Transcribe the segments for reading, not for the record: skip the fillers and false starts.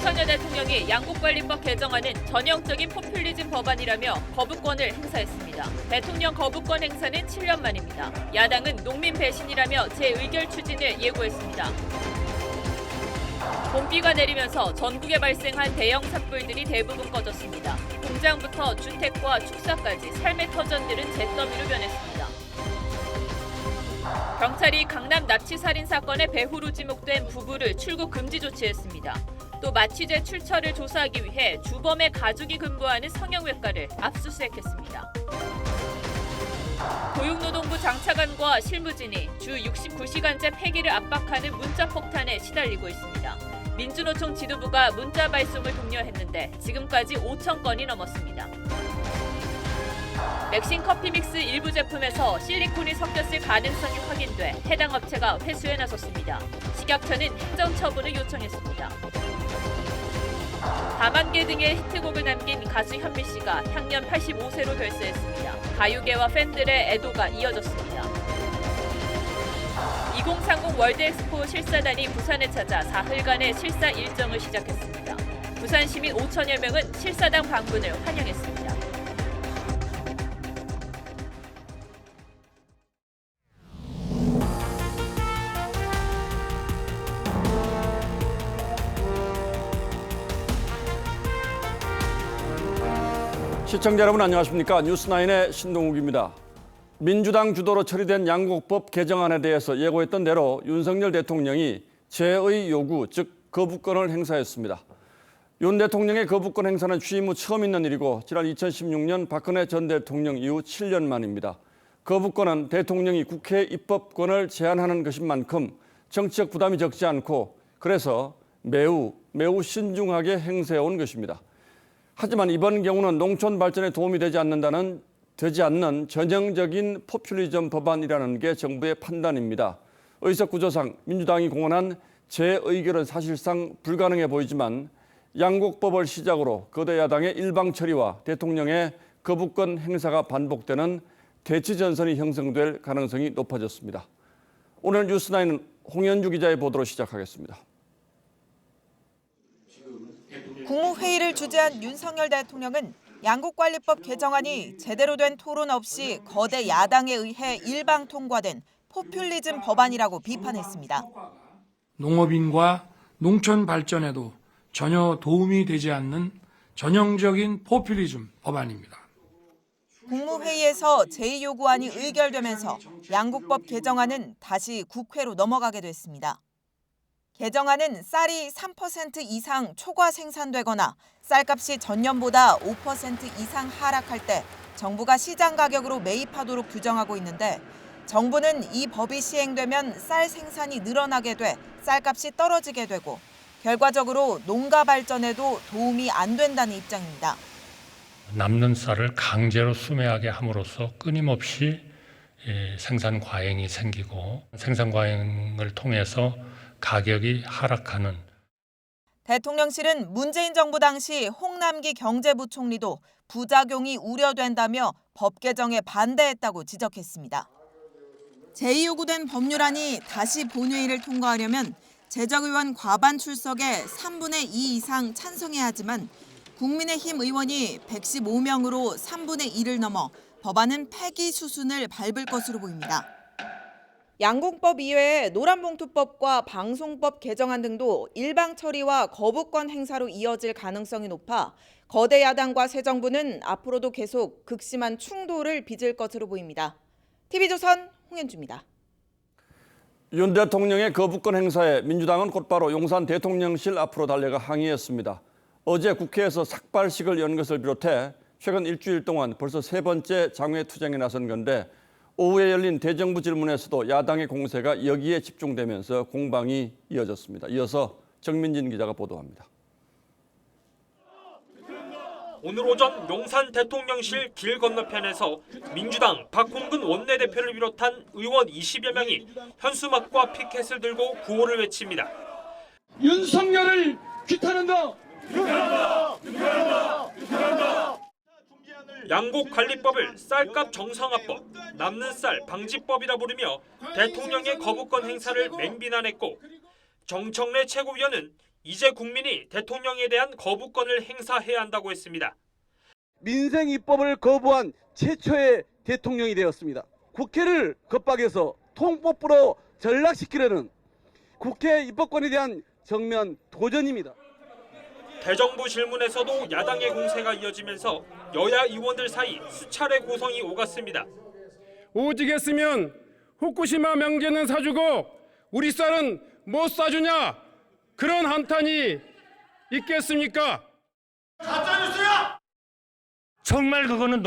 윤석열 대통령이 양국관리법 개정안은 전형적인 포퓰리즘 법안이라며 거부권을 행사했습니다. 대통령 거부권 행사는 7년 만입니다. 야당은 농민 배신이라며 재의결 추진을 예고했습니다. 봄비가 내리면서 전국에 발생한 대형 산불들이 대부분 꺼졌습니다. 공장부터 주택과 축사까지 삶의 터전들은 잿더미로 변했습니다. 경찰이 강남 납치 살인 사건의 배후로 지목된 부부를 출국 금지 조치했습니다. 또 마취제 출처를 조사하기 위해 주범의 가족이 근무하는 성형외과를 압수수색했습니다. 고용노동부 장차관과 실무진이 주 69시간제 폐기를 압박하는 문자 폭탄에 시달리고 있습니다. 민주노총 지도부가 문자 발송을 독려했는데 지금까지 5천 건이 넘었습니다. 맥신 커피 믹스 일부 제품에서 실리콘이 섞였을 가능성이 확인돼 해당 업체가 회수에 나섰습니다. 식약처는 행정처분을 요청했습니다. 다만개 등의 히트곡을 남긴 가수 현미 씨가 향년 85세로 별세했습니다. 가요계와 팬들의 애도가 이어졌습니다. 2030 월드엑스포 실사단이 부산에 찾아 사흘간의 실사 일정을 시작했습니다. 부산 시민 5천여 명은 실사단 방문을 환영했습니다. 시청자 여러분 안녕하십니까? 뉴스9의 신동욱입니다. 민주당 주도로 처리된 양곡법 개정안에 대해서 예고했던 대로 윤석열 대통령이 재의 요구, 즉 거부권을 행사했습니다. 윤 대통령의 거부권 행사는 취임 후 처음 있는 일이고 지난 2016년 박근혜 전 대통령 이후 7년 만입니다. 거부권은 대통령이 국회 입법권을 제한하는 것인 만큼 정치적 부담이 적지 않고 그래서 매우 신중하게 행사해온 것입니다. 하지만 이번 경우는 농촌 발전에 도움이 되지 않는 전형적인 포퓰리즘 법안이라는 게 정부의 판단입니다. 의석 구조상 민주당이 공언한 재의결은 사실상 불가능해 보이지만 양곡법을 시작으로 거대 야당의 일방 처리와 대통령의 거부권 행사가 반복되는 대치 전선이 형성될 가능성이 높아졌습니다. 오늘 뉴스9는 홍현주 기자의 보도로 시작하겠습니다. 국무회의를 주재한 윤석열 대통령은 양국관리법 개정안이 제대로 된 토론 없이 거대 야당에 의해 일방 통과된 포퓰리즘 법안이라고 비판했습니다. 농업인과 농촌 발전에도 전혀 도움이 되지 않는 전형적인 포퓰리즘 법안입니다. 국무회의에서 제2요구안이 의결되면서 양국법 개정안은 다시 국회로 넘어가게 됐습니다. 개정안은 쌀이 3% 이상 초과 생산되거나 쌀값이 전년보다 5% 이상 하락할 때 정부가 시장 가격으로 매입하도록 규정하고 있는데 정부는 이 법이 시행되면 쌀 생산이 늘어나게 돼 쌀값이 떨어지게 되고 결과적으로 농가 발전에도 도움이 안 된다는 입장입니다. 남는 쌀을 강제로 수매하게 함으로써 끊임없이 생산 과잉이 생기고 생산 과잉을 통해서 가격이 하락하는. 대통령실은 문재인 정부 당시 홍남기 경제부총리도 부작용이 우려된다며 법 개정에 반대했다고 지적했습니다. 제2요구된 법률안이 다시 본회의를 통과하려면 재적의원 과반 출석에 3분의 2 이상 찬성해야 하지만 국민의힘 의원이 115명으로 3분의 1을 넘어 법안은 폐기 수순을 밟을 것으로 보입니다. 양곡법 이외에 노란봉투법과 방송법 개정안 등도 일방 처리와 거부권 행사로 이어질 가능성이 높아 거대 야당과 새 정부는 앞으로도 계속 극심한 충돌을 빚을 것으로 보입니다. TV조선 홍현주입니다. 윤 대통령의 거부권 행사에 민주당은 곧바로 용산 대통령실 앞으로 달려가 항의했습니다. 어제 국회에서 삭발식을 연 것을 비롯해 최근 일주일 동안 벌써 세 번째 장외투쟁에 나선 건데 오후에 열린 대정부 질문에서도 야당의 공세가 여기에 집중되면서 공방이 이어졌습니다. 이어서 정민진 기자가 보도합니다. 오늘 오전 용산 대통령실 길 건너편에서 민주당 박홍근 원내대표를 비롯한 의원 20여 명이 현수막과 피켓을 들고 구호를 외칩니다. 윤석열을 규탄한다! 규탄한다! 규탄한다! 규탄한다! 양곡관리법을 쌀값 정상화법, 남는 쌀 방지법이라 부르며 대통령의 거부권 행사를 맹비난했고 정청래 최고위원은 이제 국민이 대통령에 대한 거부권을 행사해야 한다고 했습니다. 민생 입법을 거부한 최초의 대통령이 되었습니다. 국회를 겁박해서 통법부로 전락시키려는 국회 입법권에 대한 정면 도전입니다. 대정부 질문에서도 야당의 공세가 이어지면서 여야 의원들 사이 수차례 고성이 오갔습니다. 오직 했으면 후쿠시마 명제는 사주고 우리 쌀은 못 사주냐, 그런 한탄이 있겠습니까? 정말 그거는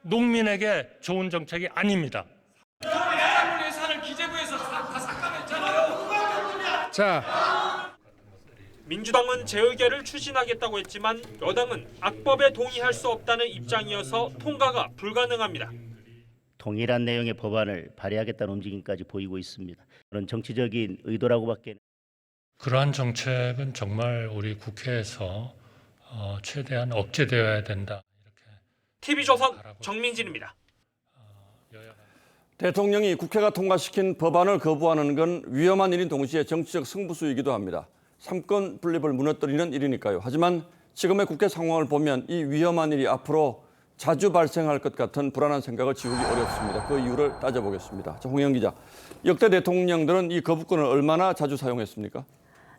농민에게 좋은 정책이 아닙니다. 자, 민주당은 재의결을 추진하겠다고 했지만 여당은 악법에 동의할 수 없다는 입장이어서 통과가 불가능합니다. 동일한 내용의 법안을 발의하겠다는 움직임까지 보이고 있습니다. 그런 정치적인 의도라고밖에. 그러한 정책은 정말 우리 국회에서 최대한 억제되어야 된다. TV조선 정민진입니다. 대통령이 국회가 통과시킨 법안을 거부하는 건 위험한 일인 동시에 정치적 승부수이기도 합니다. 삼권 분립을 무너뜨리는 일이니까요. 하지만 지금의 국회 상황을 보면 이 위험한 일이 앞으로 자주 발생할 것 같은 불안한 생각을 지우기 어렵습니다. 그 이유를 따져보겠습니다. 자, 홍영 기자, 역대 대통령들은 이 거부권을 얼마나 자주 사용했습니까?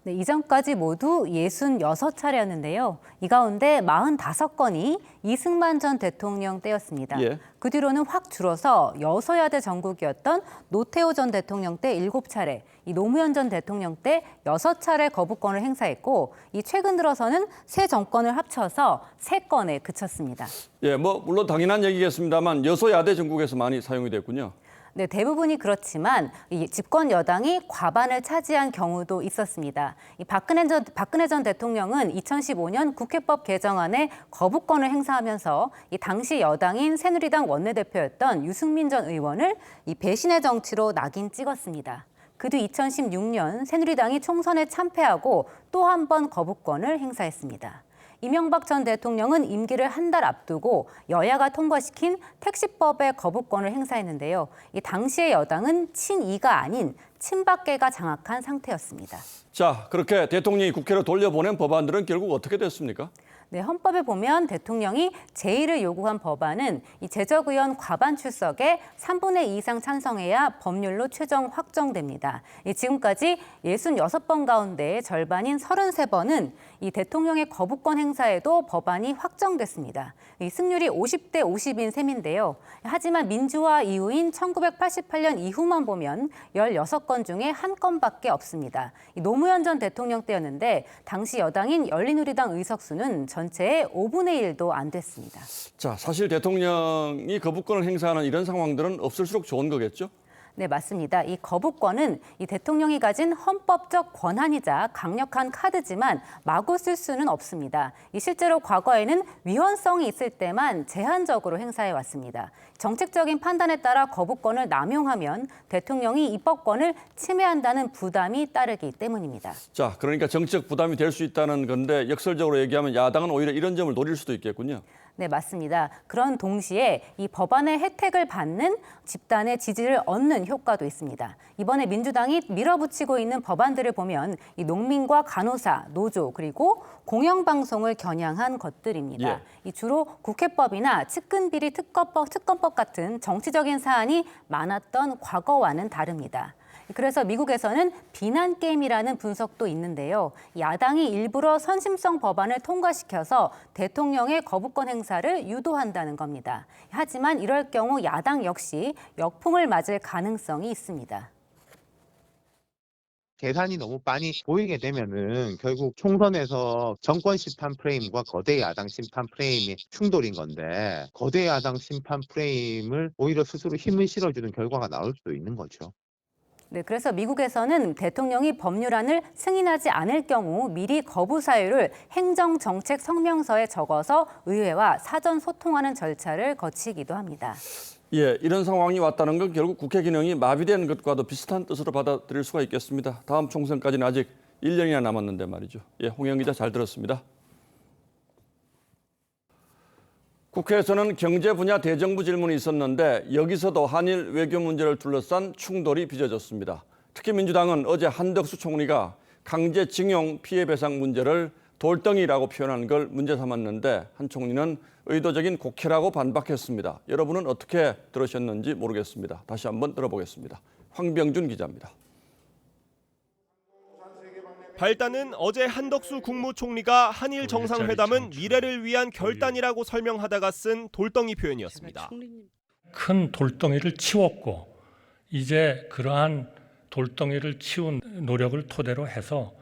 네, 이전까지 모두 66차례였는데요. 이 가운데 45건이 이승만 전 대통령 때였습니다. 예. 그 뒤로는 확 줄어서 여서야대 정국이었던 노태우 전 대통령 때 7차례, 이 노무현 전 대통령 때 6차례 거부권을 행사했고, 이 최근 들어서는 새 정권을 합쳐서 3건에 그쳤습니다. 예, 물론 당연한 얘기겠습니다만 여소야대 정국에서 많이 사용이 됐군요. 네, 대부분이 그렇지만 이 집권 여당이 과반을 차지한 경우도 있었습니다. 이 박근혜 전 대통령은 2015년 국회법 개정안에 거부권을 행사하면서 이 당시 여당인 새누리당 원내대표였던 유승민 전 의원을 이 배신의 정치로 낙인 찍었습니다. 그 뒤 2016년 새누리당이 총선에 참패하고 또 한 번 거부권을 행사했습니다. 이명박 전 대통령은 임기를 한 달 앞두고 여야가 통과시킨 택시법의 거부권을 행사했는데요. 이 당시의 여당은 친이가 아닌 친박계가 장악한 상태였습니다. 자, 그렇게 대통령이 국회로 돌려보낸 법안들은 결국 어떻게 됐습니까? 네, 헌법에 보면 대통령이 제의를 요구한 법안은 이 제적의원 과반 출석에 3분의 2 이상 찬성해야 법률로 최종 확정됩니다. 지금까지 66번 가운데 절반인 33번은 이 대통령의 거부권 행사에도 법안이 확정됐습니다. 이 승률이 50대 50인 셈인데요. 하지만 민주화 이후인 1988년 이후만 보면 16건 중에 1건밖에 없습니다. 노무현 전 대통령 때였는데 당시 여당인 열린우리당 의석수는 전체의 5분의 1도 안 됐습니다. 자, 사실 대통령이 거부권을 행사하는 이런 상황들은 없을수록 좋은 거겠죠? 네, 맞습니다. 이 거부권은 이 대통령이 가진 헌법적 권한이자 강력한 카드지만 마구 쓸 수는 없습니다. 이 실제로 과거에는 위헌성이 있을 때만 제한적으로 행사해 왔습니다. 정책적인 판단에 따라 거부권을 남용하면 대통령이 입법권을 침해한다는 부담이 따르기 때문입니다. 자, 그러니까 정치적 부담이 될 수 있다는 건데 역설적으로 얘기하면 야당은 오히려 이런 점을 노릴 수도 있겠군요. 네, 맞습니다. 그런 동시에 이 법안의 혜택을 받는 집단의 지지를 얻는 효과도 있습니다. 이번에 민주당이 밀어붙이고 있는 법안들을 보면 이 농민과 간호사, 노조 그리고 공영방송을 겨냥한 것들입니다. 예. 이 주로 국회법이나 측근비리 특검법 같은 정치적인 사안이 많았던 과거와는 다릅니다. 그래서 미국에서는 비난 게임이라는 분석도 있는데요. 야당이 일부러 선심성 법안을 통과시켜서 대통령의 거부권 행사를 유도한다는 겁니다. 하지만 이럴 경우 야당 역시 역풍을 맞을 가능성이 있습니다. 계산이 너무 빤히 보이게 되면은 결국 총선에서 정권 심판 프레임과 거대 야당 심판 프레임이 충돌인 건데 거대 야당 심판 프레임을 오히려 스스로 힘을 실어주는 결과가 나올 수도 있는 거죠. 네, 그래서 미국에서는 대통령이 법률안을 승인하지 않을 경우 미리 거부 사유를 행정정책 성명서에 적어서 의회와 사전 소통하는 절차를 거치기도 합니다. 예, 이런 상황이 왔다는 건 결국 국회 기능이 마비된 것과도 비슷한 뜻으로 받아들일 수가 있겠습니다. 다음 총선까지는 아직 1년이나 남았는데 말이죠. 예, 홍영 기자 잘 들었습니다. 국회에서는 경제 분야 대정부 질문이 있었는데 여기서도 한일 외교 문제를 둘러싼 충돌이 빚어졌습니다. 특히 민주당은 어제 한덕수 총리가 강제징용 피해배상 문제를 돌덩이라고 표현한 걸 문제 삼았는데 한 총리는 의도적인 곡해라고 반박했습니다. 여러분은 어떻게 들으셨는지 모르겠습니다. 다시 한번 들어보겠습니다. 황병준 기자입니다. 발단은 어제 한덕수 국무총리가 한일 정상회담은 미래를 위한 결단이라고 설명하다가 쓴 돌덩이 표현이었습니다. 큰 돌덩이를 치웠고 이제 그러한 돌덩이를 치운 노력을 토대로 해서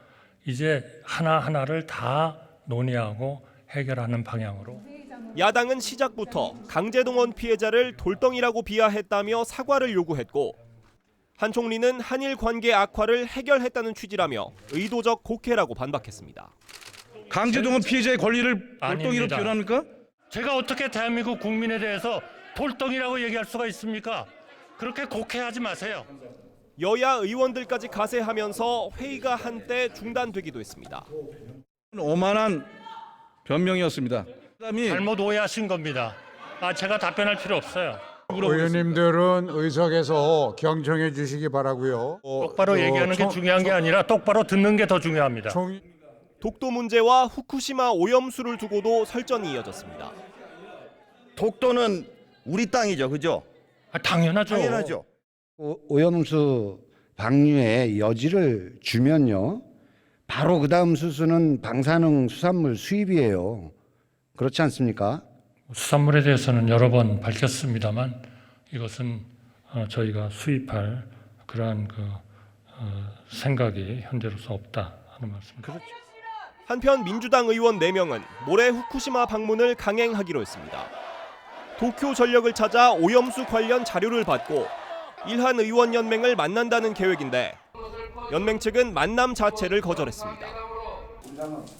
이제 하나하나를 다 논의하고 해결하는 방향으로. 야당은 시작부터 강제동원 피해자를 돌덩이라고 비하했다며 사과를 요구했고 한 총리는 한일 관계 악화를 해결했다는 취지라며 의도적 곡해라고 반박했습니다. 강제동원 피해자의 권리를 돌덩이로 아닙니다. 표현합니까? 제가 어떻게 대한민국 국민에 대해서 돌덩이라고 얘기할 수가 있습니까? 그렇게 곡해하지 마세요. 여야 의원들까지 가세하면서 회의가 한때 중단되기도 했습니다. 오만한 변명이었습니다. 잘못 오해하신 겁니다. 제가 답변할 필요 없어요. 의원님들은 의석에서 경청해 주시기 바라고요. 똑바로 얘기하는 게 중요한 게 아니라 똑바로 듣는 게 더 중요합니다. 독도 문제와 후쿠시마 오염수를 두고도 설전이 이어졌습니다. 독도는 우리 땅이죠, 그죠? 당연하죠. 당연하죠. 오염수 방류의 여지를 주면요, 바로 그 다음 수순은 방사능 수산물 수입이에요. 그렇지 않습니까? 수산물에 대해서는 여러 번 밝혔습니다만 이것은 저희가 수입할 그러한 생각이 현재로서 없다 하는 말씀입니다. 한편 민주당 의원 4명은 모레 후쿠시마 방문을 강행하기로 했습니다. 도쿄 전력을 찾아 오염수 관련 자료를 받고 일한 의원연맹을 만난다는 계획인데 연맹 측은 만남 자체를 거절했습니다.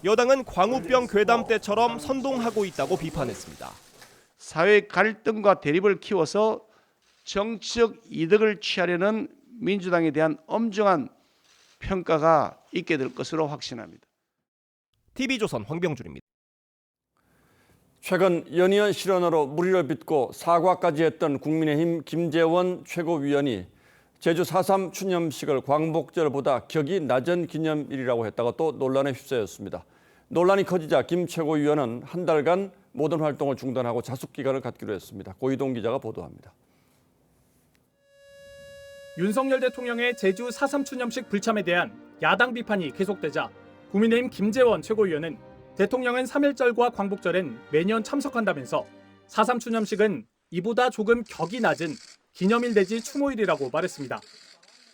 여당은 광우병 괴담 때처럼 선동하고 있다고 비판했습니다. 사회 갈등과 대립을 키워서 정치적 이득을 취하려는 민주당에 대한 엄정한 평가가 있게 될 것으로 확신합니다. TV조선 황병준입니다. 최근 연이은 실언으로 물의를 빚고 사과까지 했던 국민의힘 김재원 최고위원이 제주 4.3 추념식을 광복절보다 격이 낮은 기념일이라고 했다가 또 논란에 휩싸였습니다. 논란이 커지자 김 최고위원은 한 달간 모든 활동을 중단하고 자숙기간을 갖기로 했습니다. 고이동 기자가 보도합니다. 윤석열 대통령의 제주 4.3 추념식 불참에 대한 야당 비판이 계속되자 국민의힘 김재원 최고위원은 대통령은 3.1절과 광복절엔 매년 참석한다면서 4.3 추념식은 이보다 조금 격이 낮은 기념일 내지 추모일이라고 말했습니다.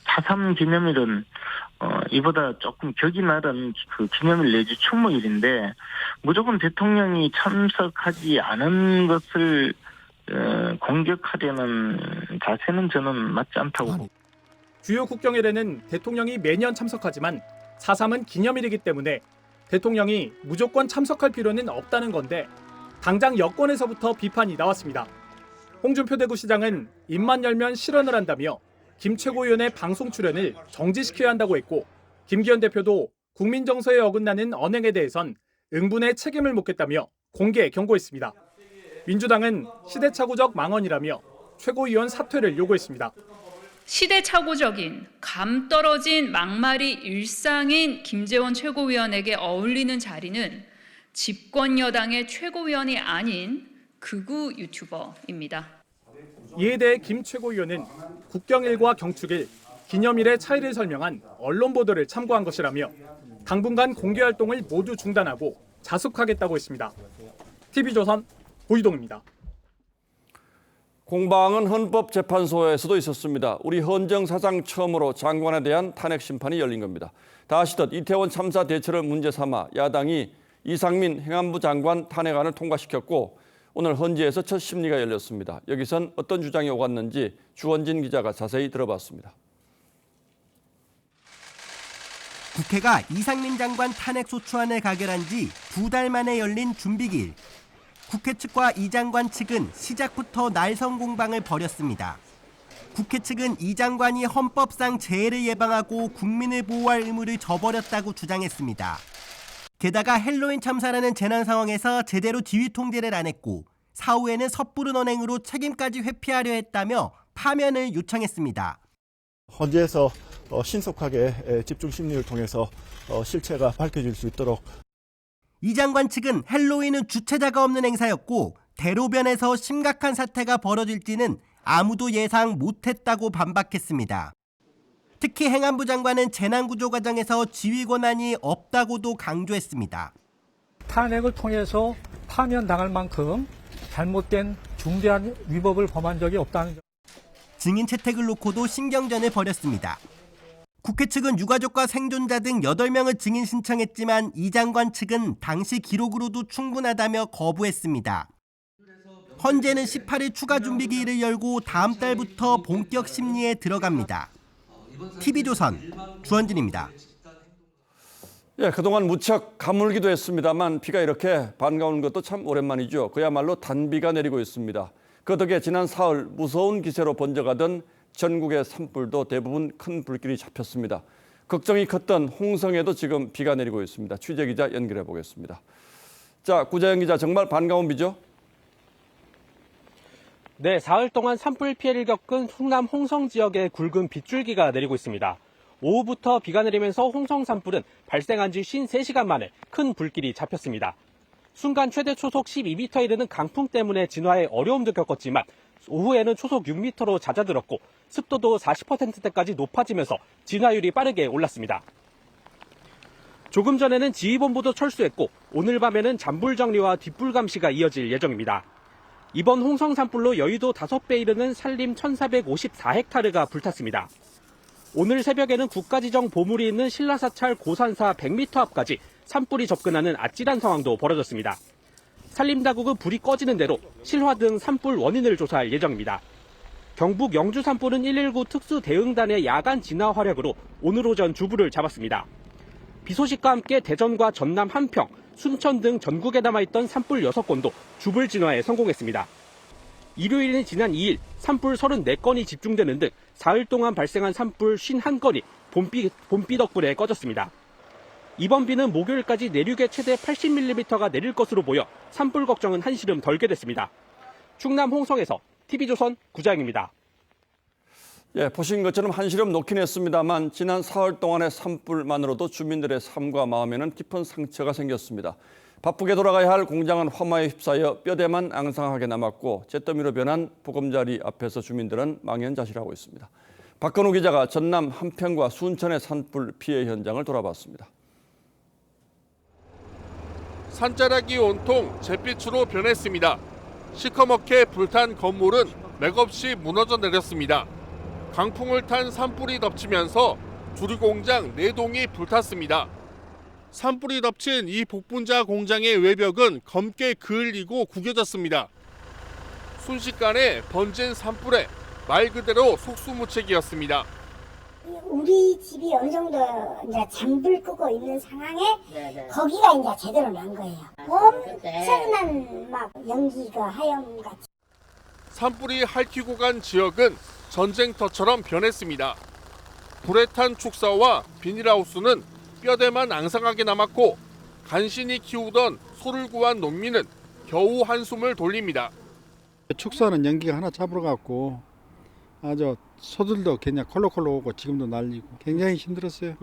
4.3 기념일은 이보다 조금 격이 낮은 기념일 내지 추모일인데 무조건 대통령이 참석하지 않은 것을 공격하려는 자세는 저는 맞지 않다고 봅니다. 주요 국경일에는 대통령이 매년 참석하지만 4.3은 기념일이기 때문에 대통령이 무조건 참석할 필요는 없다는 건데 당장 여권에서부터 비판이 나왔습니다. 홍준표 대구시장은 입만 열면 실언을 한다며 김 최고위원의 방송 출연을 정지시켜야 한다고 했고 김기현 대표도 국민 정서에 어긋나는 언행에 대해선 응분의 책임을 묻겠다며 공개 경고했습니다. 민주당은 시대착오적 망언이라며 최고위원 사퇴를 요구했습니다. 시대착오적인 감 떨어진 막말이 일상인 김재원 최고위원에게 어울리는 자리는 집권 여당의 최고위원이 아닌 극우 유튜버입니다. 이에 대해 김 최고위원은 국경일과 경축일, 기념일의 차이를 설명한 언론 보도를 참고한 것이라며 당분간 공개 활동을 모두 중단하고 자숙하겠다고 했습니다. TV조선 고이동입니다. 공방은 헌법재판소에서도 있었습니다. 우리 헌정 사상 처음으로 장관에 대한 탄핵 심판이 열린 겁니다. 다시듯 이태원 참사 대처를 문제 삼아 야당이 이상민 행안부 장관 탄핵안을 통과시켰고 오늘 헌재에서 첫 심리가 열렸습니다. 여기선 어떤 주장이 오갔는지 주원진 기자가 자세히 들어봤습니다. 국회가 이상민 장관 탄핵 소추안을 가결한 지 2달 만에 열린 준비기일. 국회 측과 이 장관 측은 시작부터 날선 공방을 벌였습니다. 국회 측은 이 장관이 헌법상 재해를 예방하고 국민을 보호할 의무를 저버렸다고 주장했습니다. 게다가 헬로윈 참사라는 재난 상황에서 제대로 지휘 통제를 안 했고 사후에는 섣부른 언행으로 책임까지 회피하려 했다며 파면을 요청했습니다. 현지에서 신속하게 집중 심리를 통해서 실체가 밝혀질 수 있도록. 이 장관 측은 헬로윈은 주체자가 없는 행사였고 대로변에서 심각한 사태가 벌어질지는 아무도 예상 못했다고 반박했습니다. 특히 행안부 장관은 재난구조 과정에서 지휘 권한이 없다고도 강조했습니다. 탄핵을 통해서 파면당할 만큼 잘못된 중대한 위법을 범한 적이 없다는 점. 증인 채택을 놓고도 신경전을 벌였습니다. 국회 측은 유가족과 생존자 등 8명을 증인 신청했지만 이 장관 측은 당시 기록으로도 충분하다며 거부했습니다. 헌재는 18일 추가 준비기일을 열고 다음 달부터 본격 심리에 들어갑니다. TV조선 주원진입니다. 예, 그동안 무척 가물기도 했습니다만 비가 이렇게 반가운 것도 참 오랜만이죠. 그야말로 단비가 내리고 있습니다. 그 덕에 지난 사흘 무서운 기세로 번져가던 전국의 산불도 대부분 큰 불길이 잡혔습니다. 걱정이 컸던 홍성에도 지금 비가 내리고 있습니다. 취재기자 연결해 보겠습니다. 자, 구자영 기자, 정말 반가운 비죠? 네, 사흘 동안 산불 피해를 겪은 충남 홍성 지역에 굵은 빗줄기가 내리고 있습니다. 오후부터 비가 내리면서 홍성 산불은 발생한 지 53시간 만에 큰 불길이 잡혔습니다. 순간 최대 초속 12m에 이르는 강풍 때문에 진화에 어려움도 겪었지만 오후에는 초속 6m로 잦아들었고 습도도 40%대까지 높아지면서 진화율이 빠르게 올랐습니다. 조금 전에는 지휘본부도 철수했고 오늘 밤에는 잔불 정리와 뒷불 감시가 이어질 예정입니다. 이번 홍성 산불로 여의도 5배 이르는 산림 1,454헥타르가 불탔습니다. 오늘 새벽에는 국가지정 보물이 있는 신라사찰 고산사 100m 앞까지 산불이 접근하는 아찔한 상황도 벌어졌습니다. 산림당국은 불이 꺼지는 대로 실화 등 산불 원인을 조사할 예정입니다. 경북 영주 산불은 119 특수대응단의 야간 진화 활약으로 오늘 오전 주불을 잡았습니다. 비 소식과 함께 대전과 전남 한평, 순천 등 전국에 남아있던 산불 6건도 주불 진화에 성공했습니다. 일요일인 지난 2일 산불 34건이 집중되는 등 사흘 동안 발생한 산불 51건이 봄비 덕분에 꺼졌습니다. 이번 비는 목요일까지 내륙에 최대 80mm가 내릴 것으로 보여 산불 걱정은 한시름 덜게 됐습니다. 충남 홍성에서 TV조선 구자영입니다. 예, 보신 것처럼 한시름 놓긴 했습니다만 지난 사흘 동안의 산불만으로도 주민들의 삶과 마음에는 깊은 상처가 생겼습니다. 바쁘게 돌아가야 할 공장은 화마에 휩싸여 뼈대만 앙상하게 남았고 잿더미로 변한 보금자리 앞에서 주민들은 망연자실하고 있습니다. 박건우 기자가 전남 한평과 순천의 산불 피해 현장을 돌아봤습니다. 산자락이 온통 잿빛으로 변했습니다. 시커멓게 불탄 건물은 맥없이 무너져 내렸습니다. 강풍을 탄 산불이 덮치면서 주류공장 4동이 불탔습니다. 산불이 덮친 이 복분자 공장의 외벽은 검게 그을리고 구겨졌습니다. 순식간에 번진 산불에 말 그대로 속수무책이었습니다. 우리 집이 어느 정도 이제 잠불 끄고 있는 상황에 거기가 이제 제대로 난 거예요. 엄청난 막 연기가 하염같이. 산불이 핥히고 간 지역은 전쟁터처럼 변했습니다. 불에 탄 축사와 비닐하우스는 뼈대만 앙상하게 남았고 간신히 키우던 소를 구한 농민은 겨우 한숨을 돌립니다. 축사는 연기가 하나 잡으러 갔고 아주 소들도 그냥 콜록콜록 오고 지금도 날리고 굉장히 힘들었어요.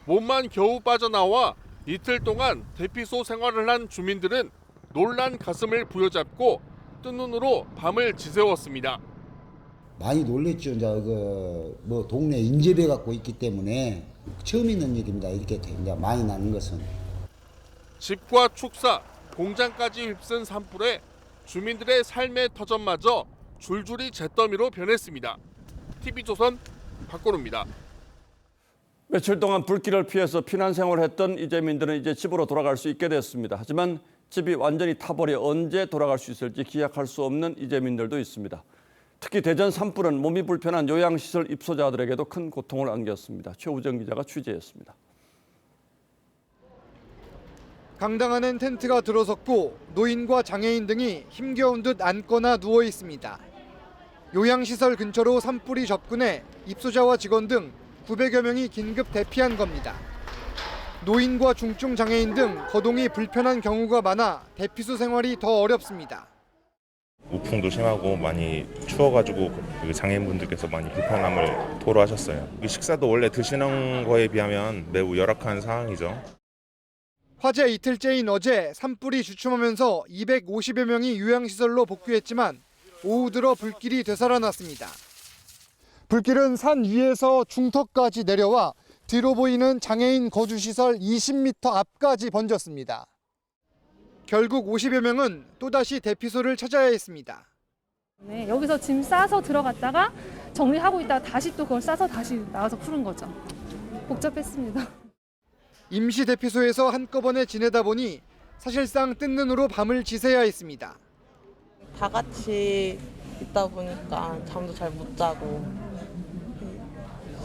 몸만 겨우 빠져나와 이틀 동안 대피소 생활을 한 주민들은 놀란 가슴을 부여잡고 뜬 눈으로 밤을 지새웠습니다. 많이 놀랬죠. 이제 뭐 동네 인접해 갖고 있기 때문에 처음 있는 일입니다. 이렇게 이제 많이 나는 것은. 집과 축사, 공장까지 휩쓴 산불에 주민들의 삶의 터전마저 줄줄이 잿더미로 변했습니다. TV조선 박건우입니다. 며칠 동안 불길을 피해서 피난 생활을 했던 이재민들은 이제 집으로 돌아갈 수 있게 됐습니다. 하지만 집이 완전히 타버려 언제 돌아갈 수 있을지 기약할 수 없는 이재민들도 있습니다. 특히 대전 산불은 몸이 불편한 요양시설 입소자들에게도 큰 고통을 안겼습니다. 최우정 기자가 취재했습니다. 강당 안엔 텐트가 들어섰고 노인과 장애인 등이 힘겨운 듯 앉거나 누워 있습니다. 요양시설 근처로 산불이 접근해 입소자와 직원 등 900여 명이 긴급 대피한 겁니다. 노인과 중증 장애인 등 거동이 불편한 경우가 많아 대피소 생활이 더 어렵습니다. 우풍도 심하고 많이 추워가지고 그 장애인분들께서 많이 불편함을 토로하셨어요. 식사도 원래 드시는 거에 비하면 매우 열악한 상황이죠. 화재 이틀째인 어제 산불이 주춤하면서 250여 명이 요양시설로 복귀했지만 오후 들어 불길이 되살아났습니다. 불길은 산 위에서 중턱까지 내려와 뒤로 보이는 장애인 거주시설 20m 앞까지 번졌습니다. 결국 50여 명은 또다시 대피소를 찾아야 했습니다. 네, 여기서 짐 싸서 들어갔다가 정리하고 있다가 다시 또 그걸 싸서 다시 나와서 푸는 거죠. 복잡했습니다. 임시 대피소에서 한꺼번에 지내다 보니 사실상 뜬 눈으로 밤을 지새야 했습니다. 다 같이 있다 보니까 잠도 잘 못 자고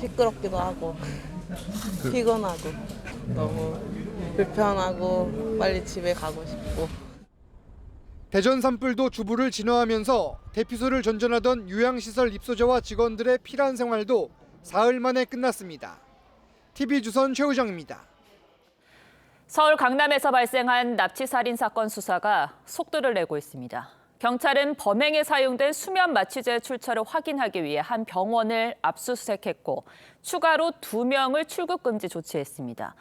시끄럽기도 하고 피곤하고 너무 불편하고 빨리 집에 가고 싶고. 대전 산불도 주부를 진화하면서 대피소를 전전하던 요양시설 입소자와 직원들의 피란 생활도 사흘 만에 끝났습니다. TV조선 최우정입니다. 서울 강남에서 발생한 납치살인 사건 수사가 속도를 내고 있습니다. 경찰은 범행에 사용된 수면 마취제 출처를 확인하기 위해 한 병원을 압수수색했고 추가로 2명을 출국 금지 조치했습니다.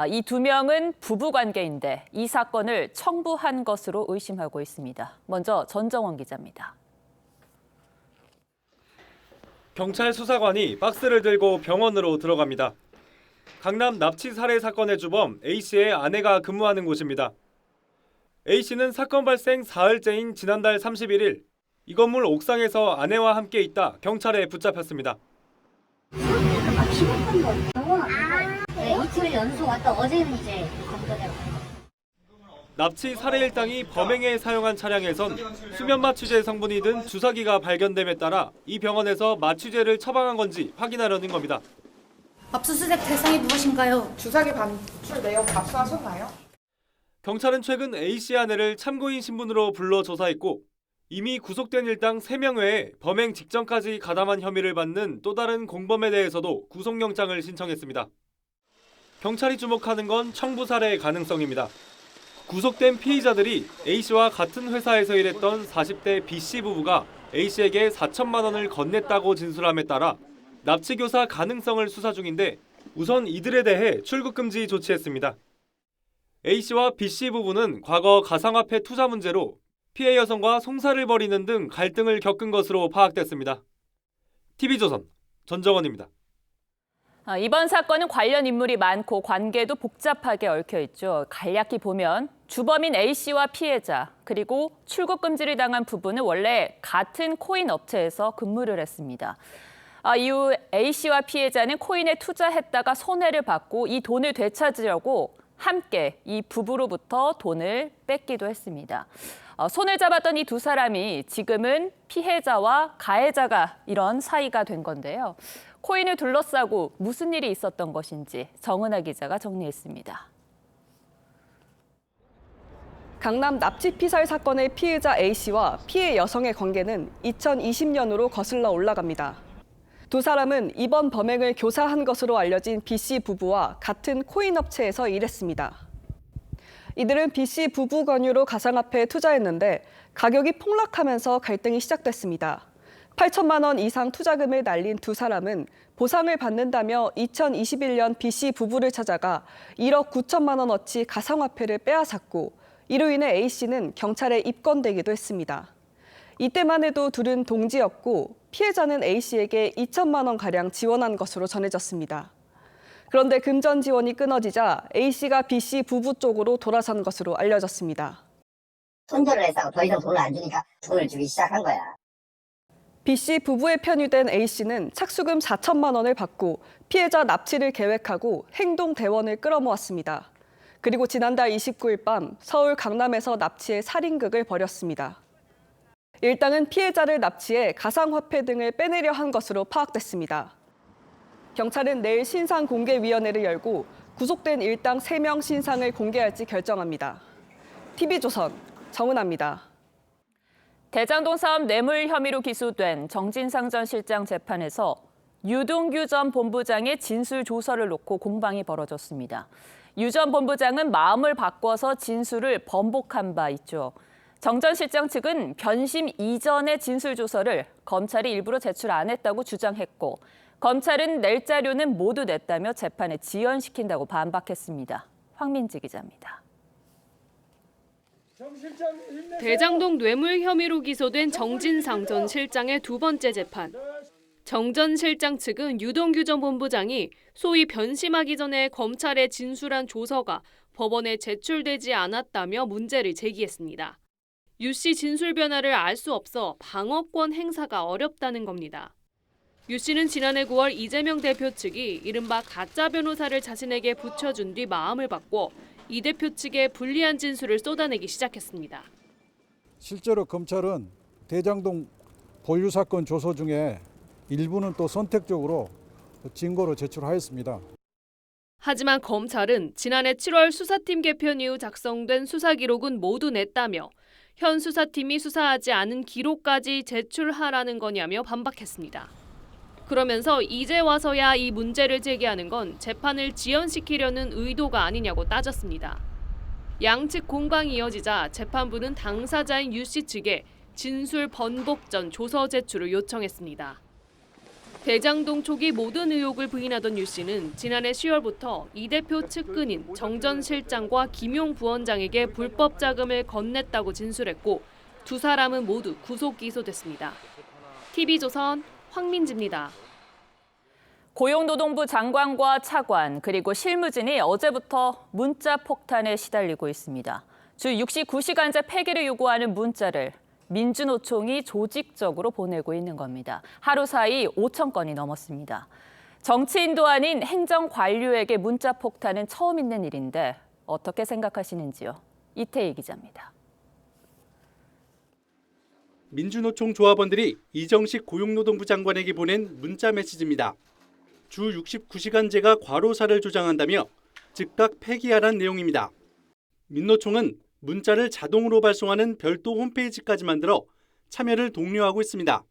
이 2명은 부부관계인데 이 사건을 청부한 것으로 의심하고 있습니다. 먼저 전정원 기자입니다. 경찰 수사관이 박스를 들고 병원으로 들어갑니다. 강남 납치 살해 사건의 주범 A씨의 아내가 근무하는 곳입니다. A씨는 사건 발생 사흘째인 지난달 31일 이 건물 옥상에서 아내와 함께 있다 경찰에 붙잡혔습니다. 이틀 연속 왔다 어제는 이제 검거되고. 납치 살해 일당이 범행에 사용한 차량에선 수면 마취제 성분이 든 주사기가 발견됨에 따라 이 병원에서 마취제를 처방한 건지 확인하려는 겁니다. 압수수색 대상이 무엇인가요? 주사기 반출 내용 압수하셨나요? 경찰은 최근 A씨 아내를 참고인 신분으로 불러 조사했고 이미 구속된 일당 3명 외에 범행 직전까지 가담한 혐의를 받는 또 다른 공범에 대해서도 구속영장을 신청했습니다. 경찰이 주목하는 건 청부 살해의 가능성입니다. 구속된 피의자들이 A씨와 같은 회사에서 일했던 40대 B씨 부부가 A씨에게 4천만 원을 건넸다고 진술함에 따라 납치교사 가능성을 수사 중인데 우선 이들에 대해 출국금지 조치했습니다. A씨와 B씨 부부는 과거 가상화폐 투자 문제로 피해 여성과 송사를 벌이는 등 갈등을 겪은 것으로 파악됐습니다. TV조선 전정원입니다. 이번 사건은 관련 인물이 많고 관계도 복잡하게 얽혀 있죠. 간략히 보면 주범인 A씨와 피해자 그리고 출국 금지를 당한 부부는 원래 같은 코인 업체에서 근무를 했습니다. 이후 A씨와 피해자는 코인에 투자했다가 손해를 받고 이 돈을 되찾으려고 함께 이 부부로부터 돈을 뺏기도 했습니다. 손을 잡았던 이 두 사람이 지금은 피해자와 가해자가 이런 사이가 된 건데요. 코인을 둘러싸고 무슨 일이 있었던 것인지 정은아 기자가 정리했습니다. 강남 납치 피살 사건의 피해자 A씨와 피해 여성의 관계는 2020년으로 거슬러 올라갑니다. 두 사람은 이번 범행을 교사한 것으로 알려진 B씨 부부와 같은 코인 업체에서 일했습니다. 이들은 B씨 부부 권유로 가상화폐에 투자했는데 가격이 폭락하면서 갈등이 시작됐습니다. 8천만 원 이상 투자금을 날린 두 사람은 보상을 받는다며 2021년 B씨 부부를 찾아가 1억 9천만 원어치 가상화폐를 빼앗았고 이로 인해 A씨는 경찰에 입건되기도 했습니다. 이때만 해도 둘은 동지였고 피해자는 A씨에게 2천만 원가량 지원한 것으로 전해졌습니다. 그런데 금전 지원이 끊어지자 A씨가 B씨 부부 쪽으로 돌아선 것으로 알려졌습니다. 손절을 해서 더 이상 돈을 안 주니까 돈을 주기 시작한 거야. B씨 부부에 편유된 A씨는 착수금 4천만 원을 받고 피해자 납치를 계획하고 행동 대원을 끌어모았습니다. 그리고 지난달 29일 밤 서울 강남에서 납치해 살인극을 벌였습니다. 일당은 피해자를 납치해 가상화폐 등을 빼내려 한 것으로 파악됐습니다. 경찰은 내일 신상공개위원회를 열고 구속된 일당 3명 신상을 공개할지 결정합니다. TV조선 정은아입니다. 대장동 사업 뇌물 혐의로 기소된 정진상 전 실장 재판에서 유동규 전 본부장의 진술 조서를 놓고 공방이 벌어졌습니다. 유 전 본부장은 마음을 바꿔서 진술을 번복한 바 있죠. 정 전 실장 측은 변심 이전의 진술조서를 검찰이 일부러 제출 안 했다고 주장했고 검찰은 낼 자료는 모두 냈다며 재판에 지연시킨다고 반박했습니다. 황민지 기자입니다. 대장동 뇌물 혐의로 기소된 정진상 전 실장의 두 번째 재판. 정 전 실장 측은 유동규 전 본부장이 소위 변심하기 전에 검찰에 진술한 조서가 법원에 제출되지 않았다며 문제를 제기했습니다. 유 씨 진술 변화를 알 수 없어 방어권 행사가 어렵다는 겁니다. 유 씨는 지난해 9월 이재명 대표 측이 이른바 가짜 변호사를 자신에게 붙여준 뒤 마음을 바꿔 이 대표 측에 불리한 진술을 쏟아내기 시작했습니다. 실제로 검찰은 대장동 보유 사건 조서 중에 일부는 또 선택적으로 증거로 제출하였습니다. 하지만 검찰은 지난해 7월 수사팀 개편 이후 작성된 수사 기록은 모두 냈다며 현 수사팀이 수사하지 않은 기록까지 제출하라는 거냐며 반박했습니다. 그러면서 이제 와서야 이 문제를 제기하는 건 재판을 지연시키려는 의도가 아니냐고 따졌습니다. 양측 공방이 이어지자 재판부는 당사자인 유 씨 측에 진술 번복 전 조서 제출을 요청했습니다. 대장동 초기 모든 의혹을 부인하던 유 씨는 지난해 10월부터 이 대표 측근인 정 전 실장과 김용 부원장에게 불법 자금을 건넸다고 진술했고 두 사람은 모두 구속 기소됐습니다. TV조선 황민지입니다. 고용노동부 장관과 차관 그리고 실무진이 어제부터 문자 폭탄에 시달리고 있습니다. 주 69시간제 폐기를 요구하는 문자를 민주노총이 조직적으로 보내고 있는 겁니다. 하루 사이 5천 건이 넘었습니다. 정치인도 아닌 행정관료에게 문자 폭탄은 처음 있는 일인데 어떻게 생각하시는지요? 이태희 기자입니다. 민주노총 조합원들이 이정식 고용노동부 장관에게 보낸 문자 메시지입니다. 주 69시간제가 과로사를 조장한다며 즉각 폐기하라는 내용입니다. 민노총은 문자를 자동으로 발송하는 별도 홈페이지까지 만들어 참여를 독려하고 있습니다.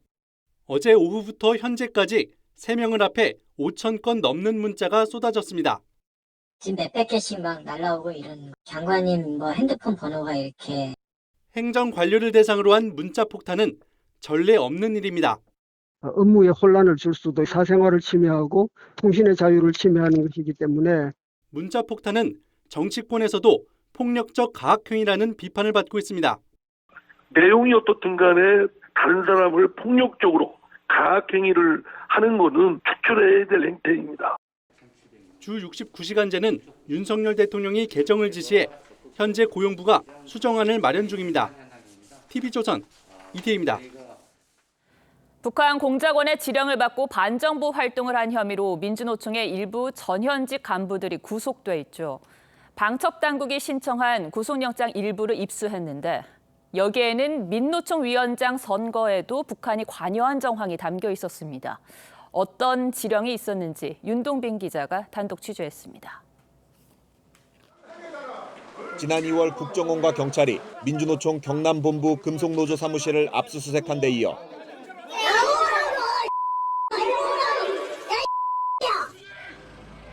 어제 오후부터 현재까지 3명을 합해 5천 건 넘는 문자가 쏟아졌습니다. 지금 몇백 개씩 막 날라오고 이런 장관님 핸드폰 번호가 이렇게 행정관료를 대상으로 한 문자 폭탄은 전례 없는 일입니다. 업무에 혼란을 줄 수도 사생활을 침해하고 통신의 자유를 침해하는 것이기 때문에 문자 폭탄은 정치권에서도 폭력적 가학행위라는 비판을 받고 있습니다. 내용이 어떻든 간에 다른 사람을 폭력적으로 가학행위를 하는 것은 추출해야 될 행태입니다. 주 69시간제는 윤석열 대통령이 개정을 지시해 현재 고용부가 수정안을 마련 중입니다. TV조선 이태희입니다. 북한 공작원의 지령을 받고 반정부 활동을 한 혐의로 민주노총의 일부 전현직 간부들이 구속돼 있죠. 방첩당국이 신청한 구속영장 일부를 입수했는데 여기에는 민노총 위원장 선거에도 북한이 관여한 정황이 담겨 있었습니다. 어떤 지령이 있었는지 윤동빈 기자가 단독 취재했습니다. 지난 2월 국정원과 경찰이 민주노총 경남본부 금속노조 사무실을 압수수색한 데 이어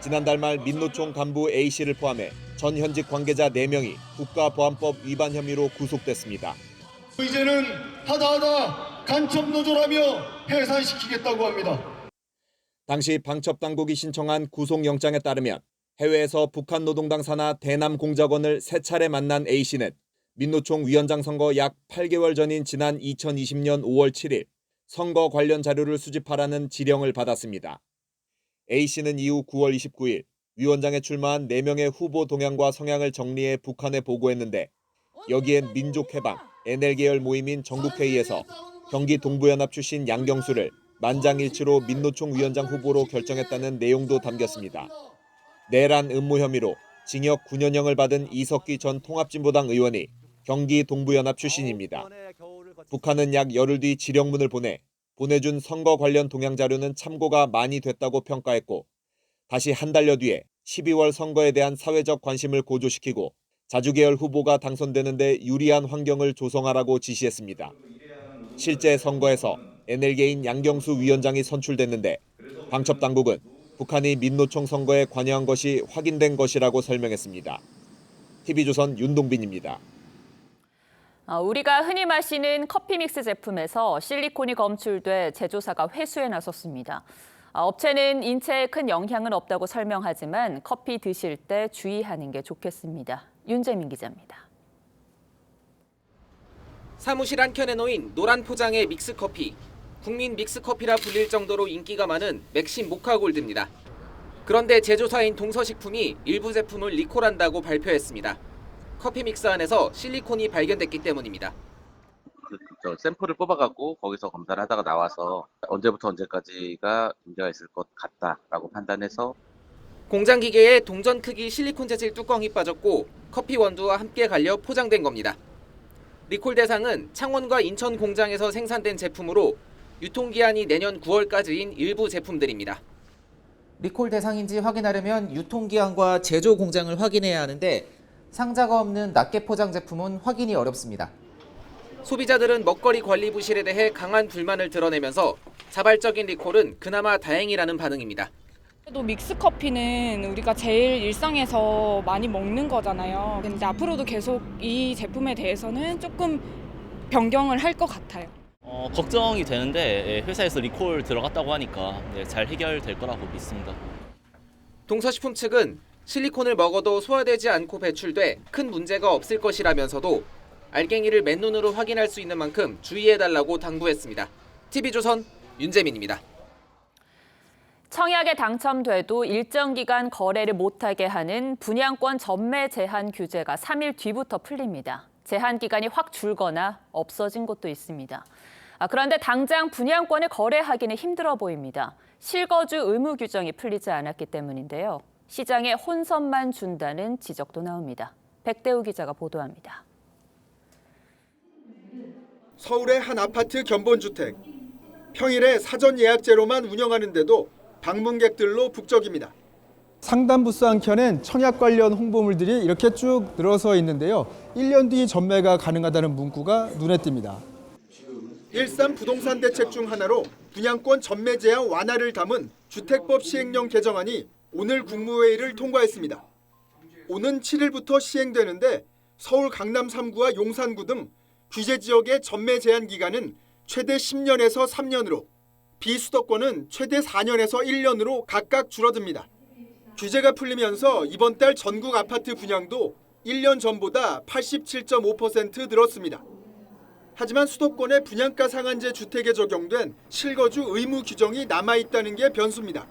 지난달 말 민노총 간부 A씨를 포함해 전 현직 관계자 4명이 국가보안법 위반 혐의로 구속됐습니다. 이제는 하다하다 간첩노조라며 해산시키겠다고 합니다. 당시 방첩당국이 신청한 구속영장에 따르면 해외에서 북한 노동당 산하 대남 공작원을 3차례 만난 A씨는 민노총 위원장 선거 약 8개월 전인 지난 2020년 5월 7일 선거 관련 자료를 수집하라는 지령을 받았습니다. A씨는 이후 9월 29일 위원장에 출마한 4명의 후보 동향과 성향을 정리해 북한에 보고했는데 여기엔 민족해방, NL계열 모임인 전국회의에서 경기 동부연합 출신 양경수를 만장일치로 민노총 위원장 후보로 결정했다는 내용도 담겼습니다. 내란 음모 혐의로 징역 9년형을 받은 이석기 전 통합진보당 의원이 경기 동부연합 출신입니다. 북한은 약 열흘 뒤 지령문을 보내준 선거 관련 동향 자료는 참고가 많이 됐다고 평가했고 다시 한 달여 뒤에 12월 선거에 대한 사회적 관심을 고조시키고 자주계열 후보가 당선되는데 유리한 환경을 조성하라고 지시했습니다. 실제 선거에서 NL계인 양경수 위원장이 선출됐는데 방첩당국은 북한이 민노총 선거에 관여한 것이 확인된 것이라고 설명했습니다. TV조선 윤동빈입니다. 우리가 흔히 마시는 커피 믹스 제품에서 실리콘이 검출돼 제조사가 회수에 나섰습니다. 업체는 인체에 큰 영향은 없다고 설명하지만 커피 드실 때 주의하는 게 좋겠습니다. 윤재민 기자입니다. 사무실 한켠에 놓인 노란 포장의 믹스커피. 국민 믹스커피라 불릴 정도로 인기가 많은 맥심 모카골드입니다. 그런데 제조사인 동서식품이 일부 제품을 리콜한다고 발표했습니다. 커피 믹스 안에서 실리콘이 발견됐기 때문입니다. 샘플을 뽑아갖고 거기서 검사를 하다가 나와서 언제부터 언제까지가 문제가 있을 것 같다라고 판단해서 공장 기계에 동전 크기 실리콘 재질 뚜껑이 빠졌고 커피 원두와 함께 갈려 포장된 겁니다. 리콜 대상은 창원과 인천 공장에서 생산된 제품으로 유통기한이 내년 9월까지인 일부 제품들입니다. 리콜 대상인지 확인하려면 유통기한과 제조 공장을 확인해야 하는데 상자가 없는 낱개 포장 제품은 확인이 어렵습니다. 소비자들은 먹거리 관리 부실에 대해 강한 불만을 드러내면서 자발적인 리콜은 그나마 다행이라는 반응입니다. 또 믹스커피는 우리가 제일 일상에서 많이 먹는 거잖아요. 근데 앞으로도 계속 이 제품에 대해서는 조금 변경을 할 것 같아요. 걱정이 되는데 회사에서 리콜 들어갔다고 하니까 잘 해결될 거라고 믿습니다. 동서식품 측은 실리콘을 먹어도 소화되지 않고 배출돼 큰 문제가 없을 것이라면서도 알갱이를 맨눈으로 확인할 수 있는 만큼 주의해달라고 당부했습니다. TV조선 윤재민입니다. 청약에 당첨돼도 일정 기간 거래를 못하게 하는 분양권 전매 제한 규제가 3일 뒤부터 풀립니다. 제한 기간이 확 줄거나 없어진 곳도 있습니다. 그런데 당장 분양권을 거래하기는 힘들어 보입니다. 실거주 의무 규정이 풀리지 않았기 때문인데요. 시장에 혼선만 준다는 지적도 나옵니다. 백대우 기자가 보도합니다. 서울의 한 아파트 견본주택. 평일에 사전 예약제로만 운영하는데도 방문객들로 북적입니다. 상단 부스 한켠엔 청약 관련 홍보물들이 이렇게 쭉 늘어서 있는데요. 1년 뒤 전매가 가능하다는 문구가 눈에 띕니다. 일산 부동산 대책 중 하나로 분양권 전매 제한 완화를 담은 주택법 시행령 개정안이 오늘 국무회의를 통과했습니다. 오는 7일부터 시행되는데 서울 강남 3구와 용산구 등 규제 지역의 전매 제한 기간은 최대 10년에서 3년으로 비수도권은 최대 4년에서 1년으로 각각 줄어듭니다. 규제가 풀리면서 이번 달 전국 아파트 분양도 1년 전보다 87.5% 늘었습니다. 하지만 수도권의 분양가 상한제 주택에 적용된 실거주 의무 규정이 남아있다는 게 변수입니다.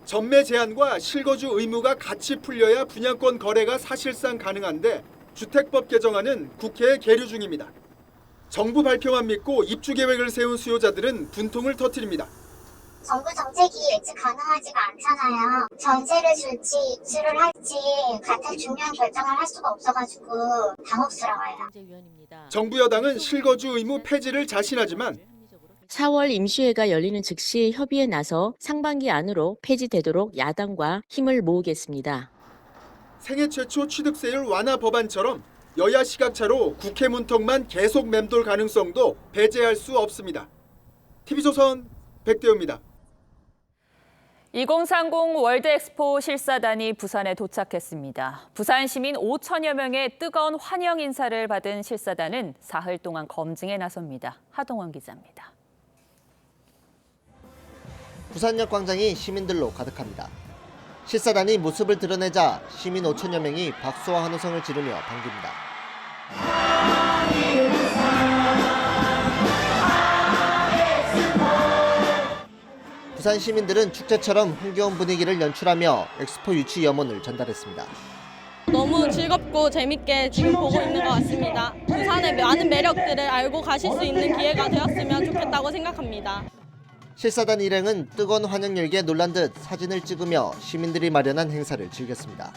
전매 제한과 실거주 의무가 같이 풀려야 분양권 거래가 사실상 가능한데 주택법 개정안은 국회에 계류 중입니다. 정부 발표만 믿고 입주 계획을 세운 수요자들은 분통을 터뜨립니다. 정부 정책이 예측 가능하지가 않잖아요. 전세를 줄지 입주를 할지 같은 중요한 결정을 할 수가 없어가지고 당혹스러워요. 정부 여당은 실거주 의무 폐지를 자신하지만 4월 임시회가 열리는 즉시 협의에 나서 상반기 안으로 폐지되도록 야당과 힘을 모으겠습니다. 생애 최초 취득세율 완화 법안처럼 여야 시각차로 국회 문턱만 계속 맴돌 가능성도 배제할 수 없습니다. TV조선 백대우입니다. 2030 월드엑스포 실사단이 부산에 도착했습니다. 부산 시민 5천여 명의 뜨거운 환영 인사를 받은 실사단은 사흘 동안 검증에 나섭니다. 하동원 기자입니다. 부산역 광장이 시민들로 가득합니다. 실사단이 모습을 드러내자 시민 5천여 명이 박수와 환호성을 지르며 반깁니다. 부산 시민들은 축제처럼 흥겨운 분위기를 연출하며 엑스포 유치 염원을 전달했습니다. 너무 즐겁고 재밌게 지금 보고 있는 것 같습니다. 부산의 많은 매력들을 알고 가실 수 있는 기회가 되었으면 좋겠다고 생각합니다. 실사단 일행은 뜨거운 환영 열기에 놀란 듯 사진을 찍으며 시민들이 마련한 행사를 즐겼습니다.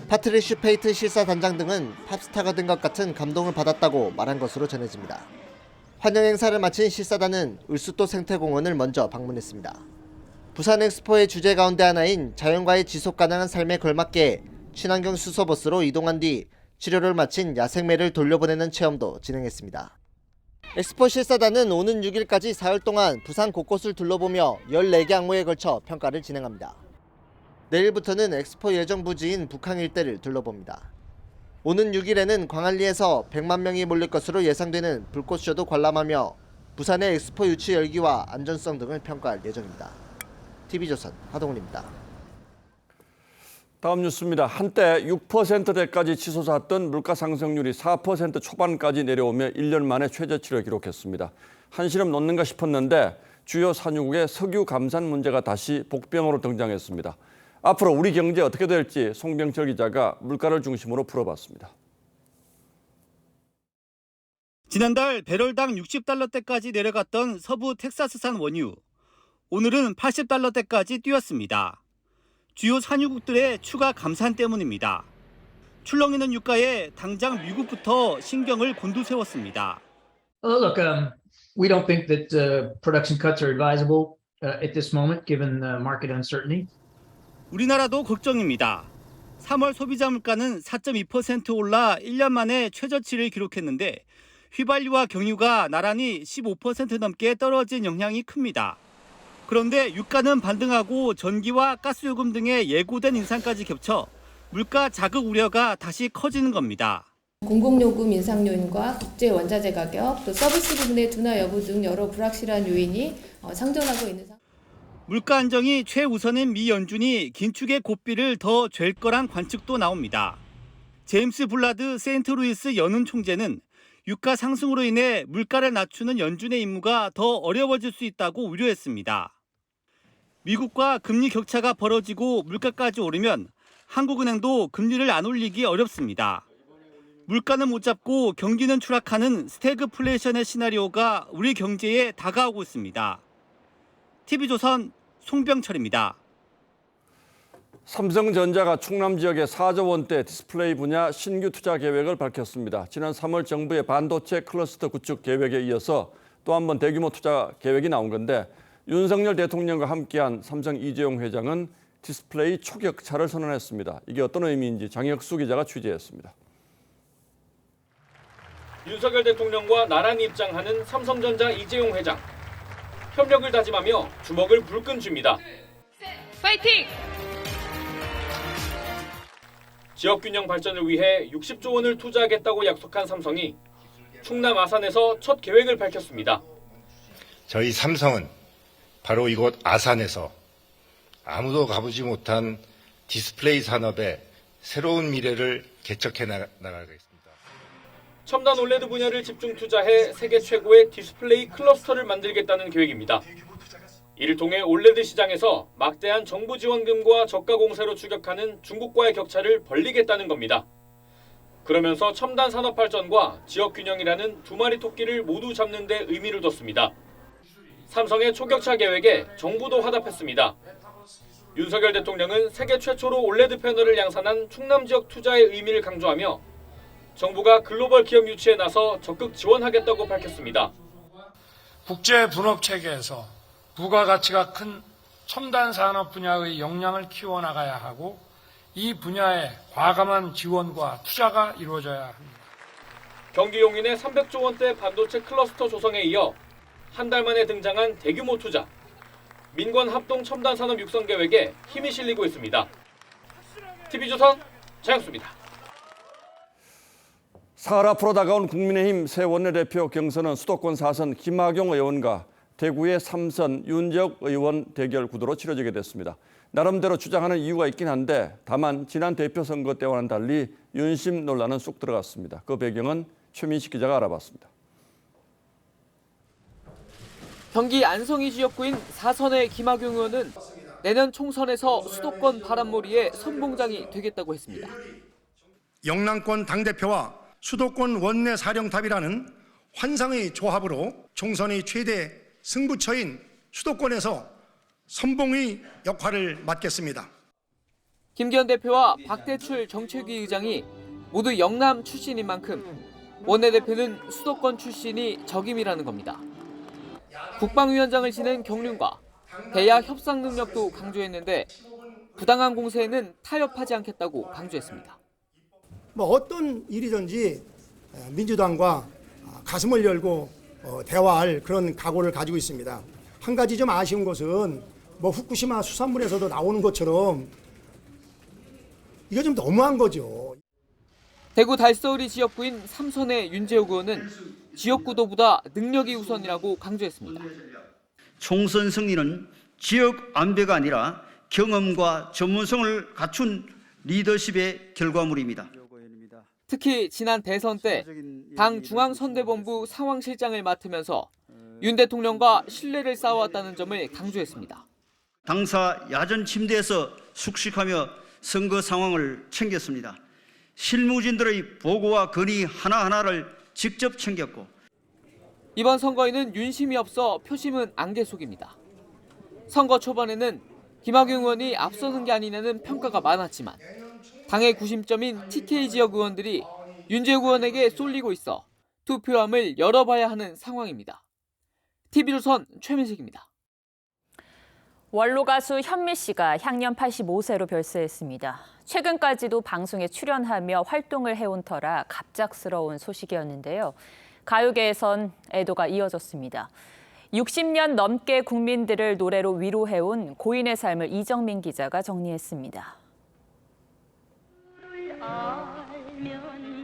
파트리슈 페이트 실사단장 등은 팝스타가 된 것 같은 감동을 받았다고 말한 것으로 전해집니다. 환영 행사를 마친 실사단은 울수도 생태공원을 먼저 방문했습니다. 부산 엑스포의 주제 가운데 하나인 자연과의 지속 가능한 삶에 걸맞게 친환경 수소버스로 이동한 뒤 치료를 마친 야생매를 돌려보내는 체험도 진행했습니다. 엑스포 실사단은 오는 6일까지 사흘 동안 부산 곳곳을 둘러보며 14개 항모에 걸쳐 평가를 진행합니다. 내일부터는 엑스포 예정 부지인 북항 일대를 둘러봅니다. 오는 6일에는 광안리에서 100만 명이 몰릴 것으로 예상되는 불꽃쇼도 관람하며 부산의 엑스포 유치 열기와 안전성 등을 평가할 예정입니다. TV조선 하동훈입니다. 다음 뉴스입니다. 한때 6%대까지 치솟았던 물가 상승률이 4% 초반까지 내려오며 1년 만에 최저치를 기록했습니다. 한시름 놓는가 싶었는데 주요 산유국의 석유 감산 문제가 다시 복병으로 등장했습니다. 앞으로 우리 경제 어떻게 될지 송병철 기자가 물가를 중심으로 풀어봤습니다. 지난달 배럴당 60달러대까지 내려갔던 서부 텍사스산 원유. 오늘은 80달러대까지 뛰었습니다. 주요 산유국들의 추가 감산 때문입니다. 출렁이는 유가에 당장 미국부터 신경을 곤두세웠습니다. Look, we don't think that production cuts are advisable at this moment, given the market uncertainty. 우리나라도 걱정입니다. 3월 소비자 물가는 4.2% 올라 1년 만에 최저치를 기록했는데 휘발유와 경유가 나란히 15% 넘게 떨어진 영향이 큽니다. 그런데 유가는 반등하고 전기와 가스요금 등의 예고된 인상까지 겹쳐 물가 자극 우려가 다시 커지는 겁니다. 공공요금 인상 요인과 국제 원자재 가격, 또 서비스 부분의 둔화 여부 등 여러 불확실한 요인이 상존하고 있는 상황. 물가 안정이 최우선인 미 연준이 긴축의 고삐를 더 잴 거란 관측도 나옵니다. 제임스 블라드 세인트루이스 연은 총재는 유가 상승으로 인해 물가를 낮추는 연준의 임무가 더 어려워질 수 있다고 우려했습니다. 미국과 금리 격차가 벌어지고 물가까지 오르면 한국은행도 금리를 안 올리기 어렵습니다. 물가는 못 잡고 경기는 추락하는 스태그플레이션의 시나리오가 우리 경제에 다가오고 있습니다. TV조선 송병철입니다. 삼성전자가 충남 지역의 4조 원대 디스플레이 분야 신규 투자 계획을 밝혔습니다. 지난 3월 정부의 반도체 클러스터 구축 계획에 이어서 또 한 번 대규모 투자 계획이 나온 건데 윤석열 대통령과 함께한 삼성 이재용 회장은 디스플레이 초격차를 선언했습니다. 이게 어떤 의미인지 장혁수 기자가 취재했습니다. 윤석열 대통령과 나란히 입장하는 삼성전자 이재용 회장. 협력을 다짐하며 주먹을 불끈 쥡니다. 파이팅! 지역균형 발전을 위해 60조 원을 투자하겠다고 약속한 삼성이 충남 아산에서 첫 계획을 밝혔습니다. 저희 삼성은 바로 이곳 아산에서 아무도 가보지 못한 디스플레이 산업의 새로운 미래를 개척해 나가겠습니다. 첨단 올레드 분야를 집중 투자해 세계 최고의 디스플레이 클러스터를 만들겠다는 계획입니다. 이를 통해 올레드 시장에서 막대한 정부 지원금과 저가 공세로 추격하는 중국과의 격차를 벌리겠다는 겁니다. 그러면서 첨단 산업 발전과 지역 균형이라는 두 마리 토끼를 모두 잡는 데 의미를 뒀습니다. 삼성의 초격차 계획에 정부도 화답했습니다. 윤석열 대통령은 세계 최초로 올레드 패널을 양산한 충남 지역 투자의 의미를 강조하며 정부가 글로벌 기업 유치에 나서 적극 지원하겠다고 밝혔습니다. 국제 분업 체계에서 부가가치가 큰 첨단 산업 분야의 역량을 키워나가야 하고 이 분야에 과감한 지원과 투자가 이루어져야 합니다. 경기 용인의 300조 원대 반도체 클러스터 조성에 이어 한 달 만에 등장한 대규모 투자. 민관 합동 첨단 산업 육성 계획에 힘이 실리고 있습니다. TV조선 장혁수입니다. 사흘 앞으로 다가온 국민의힘 새 원내대표 경선은 수도권 4선 김학용 의원과 대구의 3선 윤재욱 의원 대결 구도로 치러지게 됐습니다. 나름대로 주장하는 이유가 있긴 한데 다만 지난 대표 선거 때와는 달리 윤심 논란은 쑥 들어갔습니다. 그 배경은 최민식 기자가 알아봤습니다. 경기 안성이 지역구인 4선의 김학용 의원은 내년 총선에서 수도권 바람몰이의 선봉장이 되겠다고 했습니다. 영남권 당대표와 수도권 원내 사령탑이라는 환상의 조합으로 총선의 최대 승부처인 수도권에서 선봉의 역할을 맡겠습니다. 김기현 대표와 박대출 정책위 의장이 모두 영남 출신인 만큼 원내대표는 수도권 출신이 적임이라는 겁니다. 국방위원장을 지낸 경륜과 대야 협상 능력도 강조했는데 부당한 공세에는 타협하지 않겠다고 강조했습니다. 어떤 일이든지 민주당과 가슴을 열고 대화할 그런 각오를 가지고 있습니다. 한 가지 좀 아쉬운 것은 후쿠시마 수산물에서도 나오는 것처럼 이거 좀 너무한 거죠. 대구 달서울이 지역구인 삼선의 윤재욱 의원은 지역구도보다 능력이 우선이라고 강조했습니다. 총선 승리는 지역 안배가 아니라 경험과 전문성을 갖춘 리더십의 결과물입니다. 특히 지난 대선 때 당 중앙선대본부 상황실장을 맡으면서 윤 대통령과 신뢰를 쌓아왔다는 점을 강조했습니다. 당사 야전 침대에서 숙식하며 선거 상황을 챙겼습니다. 실무진들의 보고와 건의 하나하나를 직접 챙겼고 이번 선거에는 윤심이 없어 표심은 안개 속입니다. 선거 초반에는 김학용 의원이 앞서는 게 아니냐는 평가가 많았지만 당의 구심점인 TK 지역 의원들이 윤재욱 의원에게 쏠리고 있어 투표함을 열어봐야 하는 상황입니다. TV조선 최민식입니다. 원로 가수 현미 씨가 향년 85세로 별세했습니다. 최근까지도 방송에 출연하며 활동을 해온 터라 갑작스러운 소식이었는데요. 가요계에선 애도가 이어졌습니다. 60년 넘게 국민들을 노래로 위로해온 고인의 삶을 이정민 기자가 정리했습니다.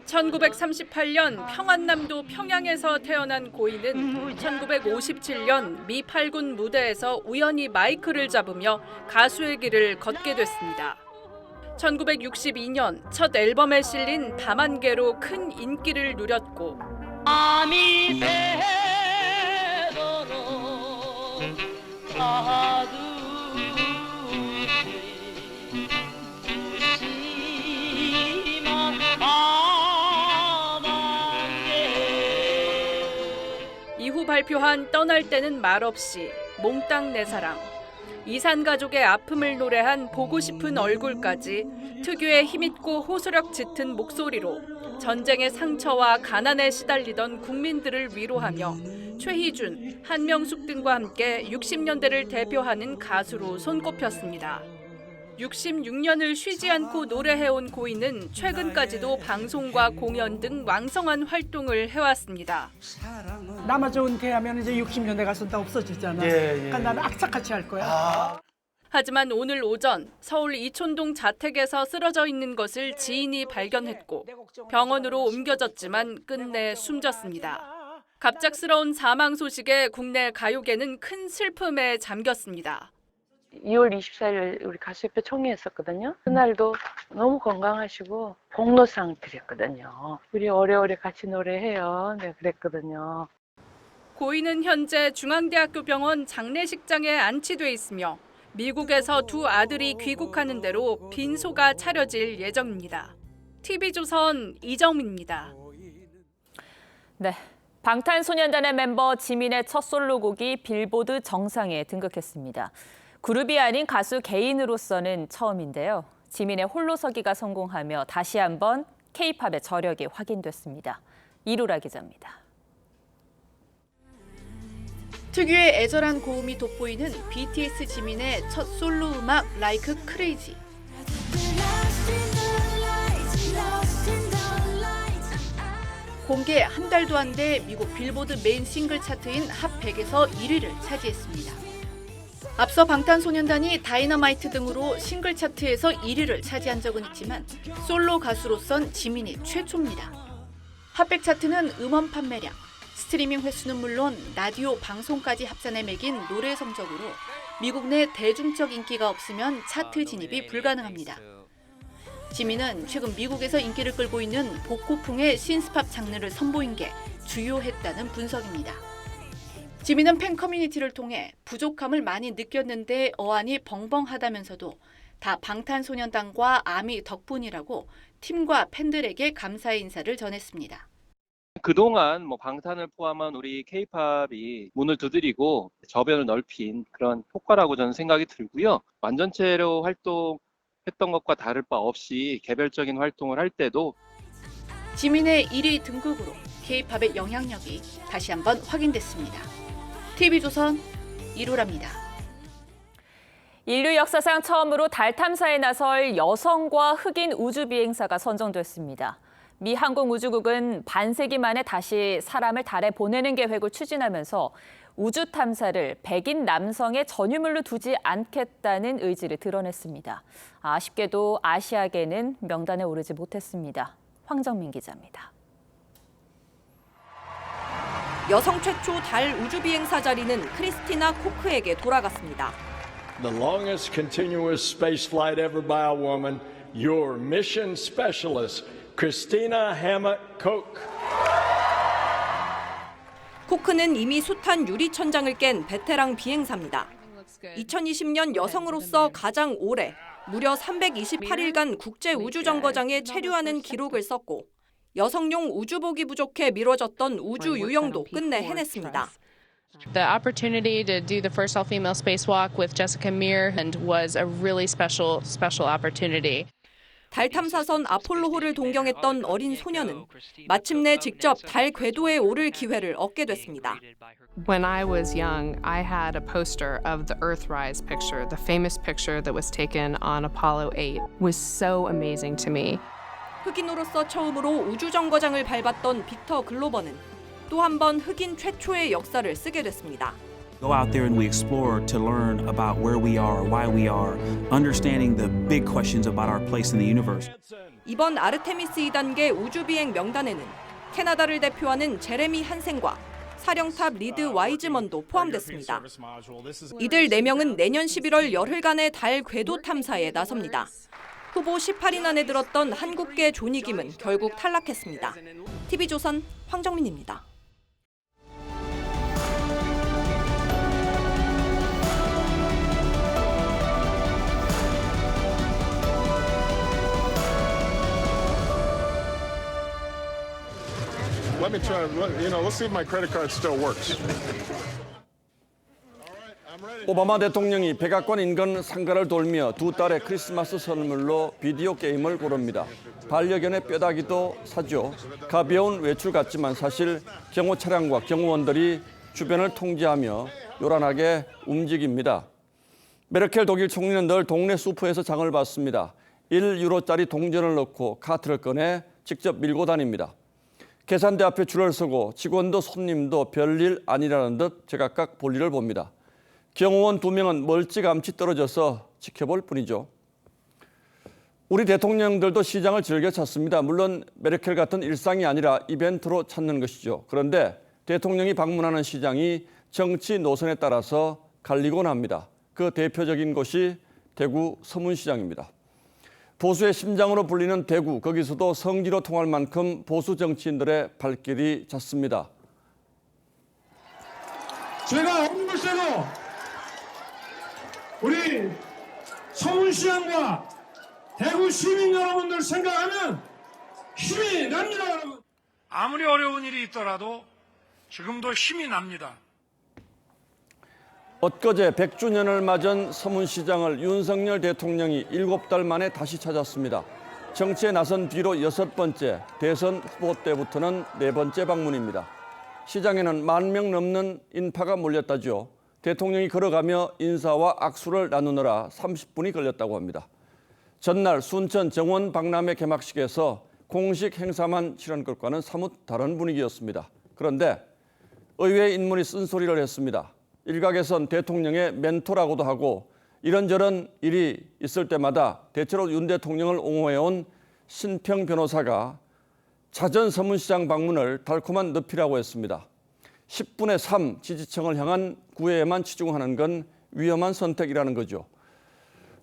1938년 평안남도 평양에서 태어난 고인은 1957년 미 8군 무대에서 우연히 마이크를 잡으며 가수의 길을 걷게 됐습니다. 1962년 첫 앨범에 실린 밤안개로 큰 인기를 누렸고 이후 발표한 떠날 때는 말없이, 몽땅 내 사랑, 이산가족의 아픔을 노래한 보고 싶은 얼굴까지 특유의 힘있고 호소력 짙은 목소리로 전쟁의 상처와 가난에 시달리던 국민들을 위로하며 최희준, 한명숙 등과 함께 60년대를 대표하는 가수로 손꼽혔습니다. 66년을 쉬지 않고 노래해온 고인은 최근까지도 방송과 공연 등 왕성한 활동을 해왔습니다. 남아저 은퇴하면 이제 60년대 가수는 다 없어지잖아. 그러니까 나는 악착같이 할 거야. 하지만 오늘 오전 서울 이촌동 자택에서 쓰러져 있는 것을 지인이 발견했고 병원으로 옮겨졌지만 끝내 숨졌습니다. 갑작스러운 사망 소식에 국내 가요계는 큰 슬픔에 잠겼습니다. 2월 24일 우리 가수협회 총회했었거든요. 그날도 너무 건강하시고 복로상 드렸거든요. 우리 오래오래 같이 노래해요. 네, 그랬거든요. 고인은 현재 중앙대학교 병원 장례식장에 안치돼 있으며 미국에서 두 아들이 귀국하는 대로 빈소가 차려질 예정입니다. TV조선 이정민입니다. 네, 방탄소년단의 멤버 지민의 첫 솔로곡이 빌보드 정상에 등극했습니다. 그룹이 아닌 가수 개인으로서는 처음인데요. 지민의 홀로서기가 성공하며 다시 한번 K-팝의 저력이 확인됐습니다. 이루라 기자입니다. 특유의 애절한 고음이 돋보이는 BTS 지민의 첫 솔로 음악 Like Crazy. 공개 한 달도 안 돼 미국 빌보드 메인 싱글 차트인 핫 100에서 1위를 차지했습니다. 앞서 방탄소년단이 다이너마이트 등으로 싱글 차트에서 1위를 차지한 적은 있지만 솔로 가수로선 지민이 최초입니다. 핫100 차트는 음원 판매량, 스트리밍 횟수는 물론 라디오 방송까지 합산해 매긴 노래 성적으로 미국 내 대중적 인기가 없으면 차트 진입이 불가능합니다. 지민은 최근 미국에서 인기를 끌고 있는 복고풍의 신스팝 장르를 선보인 게 주요했다는 분석입니다. 지민은 팬 커뮤니티를 통해 부족함을 많이 느꼈는데 어안이 벙벙하다면서도 다 방탄소년단과 아미 덕분이라고 팀과 팬들에게 감사의 인사를 전했습니다. 그동안 방탄을 포함한 우리 K-팝이 문을 두드리고 저변을 넓힌 그런 효과라고 저는 생각이 들고요. 완전체로 활동했던 것과 다를 바 없이 개별적인 활동을 할 때도 지민의 1위 등극으로 K-팝의 영향력이 다시 한번 확인됐습니다. TV조선 이루라입니다. 인류 역사상 처음으로 달 탐사에 나설 여성과 흑인 우주 비행사가 선정됐습니다. 미 항공우주국은 반세기 만에 다시 사람을 달에 보내는 계획을 추진하면서 우주 탐사를 백인 남성의 전유물로 두지 않겠다는 의지를 드러냈습니다. 아쉽게도 아시아계는 명단에 오르지 못했습니다. 황정민 기자입니다. 여성 최초 달 우주 비행사 자리는 크리스티나 코크에게 돌아갔습니다. The longest continuous space flight ever by a woman, your mission specialist, Christina Hammett Koch. 코크는 이미 숱한 유리 천장을 깬 베테랑 비행사입니다. 2020년 여성으로서 가장 오래 무려 328일간 국제 우주 정거장에 체류하는 기록을 썼고 여성용 우주복이 부족해 미뤄졌던 우주 유영도 끝내 해냈습니다. The opportunity to do the first all-female spacewalk with Jessica Meir was a really special opportunity. 달 탐사선 아폴로호를 동경했던 어린 소녀는 마침내 직접 달 궤도에 오를 기회를 얻게 됐습니다. When I was young, I had a poster of the Earthrise picture, the famous picture that was taken on Apollo 8. It was so amazing to me. 흑인으로서 처음으로 우주 정거장을 밟았던 빅터 글로버는 또 한 번 흑인 최초의 역사를 쓰게 됐습니다. Go out there and we explore to learn about where we are, why we are, understanding the big questions about our place in the universe. 이번 아르테미스 2단계 우주 비행 명단에는 캐나다를 대표하는 제레미 한센과 사령탑 리드 와이즈먼도 포함됐습니다. 이들 4명은 내년 11월 열흘간의 달 궤도 탐사에 나섭니다. 후보 18인 안에 들었던 한국계 조니 김은 결국 탈락했습니다. TV조선 황정민입니다. Let me try, let's see if my credit card still works. 오바마 대통령이 백악관 인근 상가를 돌며 두 딸의 크리스마스 선물로 비디오 게임을 고릅니다. 반려견의 뼈다귀도 사죠. 가벼운 외출 같지만 사실 경호 차량과 경호원들이 주변을 통제하며 요란하게 움직입니다. 메르켈 독일 총리는 늘 동네 슈퍼에서 장을 봤습니다. 1유로짜리 동전을 넣고 카트를 꺼내 직접 밀고 다닙니다. 계산대 앞에 줄을 서고 직원도 손님도 별일 아니라는 듯 제각각 볼일을 봅니다. 경호원 2명은 멀찌감치 떨어져서 지켜볼 뿐이죠. 우리 대통령들도 시장을 즐겨 찾습니다. 물론 메르켈 같은 일상이 아니라 이벤트로 찾는 것이죠. 그런데 대통령이 방문하는 시장이 정치 노선에 따라서 갈리곤 합니다. 그 대표적인 곳이 대구 서문시장입니다. 보수의 심장으로 불리는 대구, 거기서도 성지로 통할 만큼 보수 정치인들의 발길이 잦습니다. 제가 어느 곳에도 우리 서문시장과 대구 시민 여러분들 생각하면 힘이 납니다, 여러분. 아무리 어려운 일이 있더라도 지금도 힘이 납니다. 엊그제 100주년을 맞은 서문시장을 윤석열 대통령이 7달 만에 다시 찾았습니다. 정치에 나선 뒤로 6번째, 대선 후보 때부터는 4번째 방문입니다. 시장에는 10,000명 넘는 인파가 몰렸다죠. 대통령이 걸어가며 인사와 악수를 나누느라 30분이 걸렸다고 합니다. 전날 순천 정원 박람회 개막식에서 공식 행사만 치른 것과는 사뭇 다른 분위기였습니다. 그런데 의외의 인물이 쓴소리를 했습니다. 일각에선 대통령의 멘토라고도 하고 이런저런 일이 있을 때마다 대체로 윤 대통령을 옹호해온 신평 변호사가 자전 서문시장 방문을 달콤한 늪이라고 했습니다. 10분의 3 지지층을 향한 구애에만 치중하는 건 위험한 선택이라는 거죠.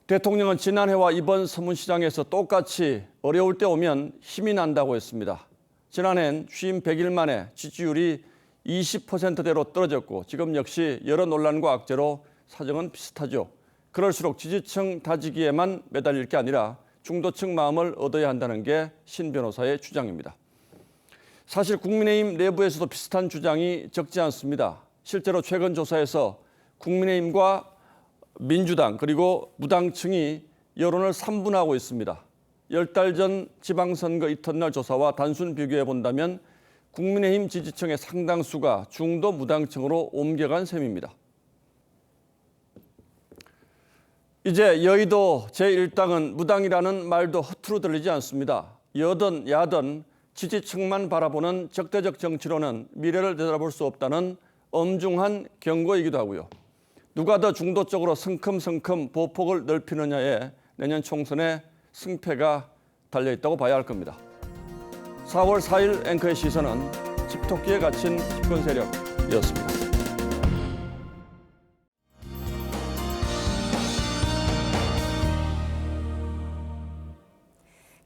대통령은 지난해와 이번 서문시장에서 똑같이 어려울 때 오면 힘이 난다고 했습니다. 지난해엔 취임 100일 만에 지지율이 20%대로 떨어졌고 지금 역시 여러 논란과 악재로 사정은 비슷하죠. 그럴수록 지지층 다지기에만 매달릴 게 아니라 중도층 마음을 얻어야 한다는 게 신 변호사의 주장입니다. 사실 국민의힘 내부에서도 비슷한 주장이 적지 않습니다. 실제로 최근 조사에서 국민의힘과 민주당 그리고 무당층이 여론을 3분하고 있습니다. 10달 전 지방선거 이튿날 조사와 단순 비교해 본다면 국민의힘 지지층의 상당수가 중도 무당층으로 옮겨간 셈입니다. 이제 여의도 제1당은 무당이라는 말도 허투루 들리지 않습니다. 여든 야든 지지층만 바라보는 적대적 정치로는 미래를 되돌아볼 수 없다는 엄중한 경고이기도 하고요. 누가 더 중도적으로 성큼성큼 보폭을 넓히느냐에 내년 총선의 승패가 달려있다고 봐야 할 겁니다. 4월 4일 앵커의 시선은 집토끼에 갇힌 집권 세력이었습니다.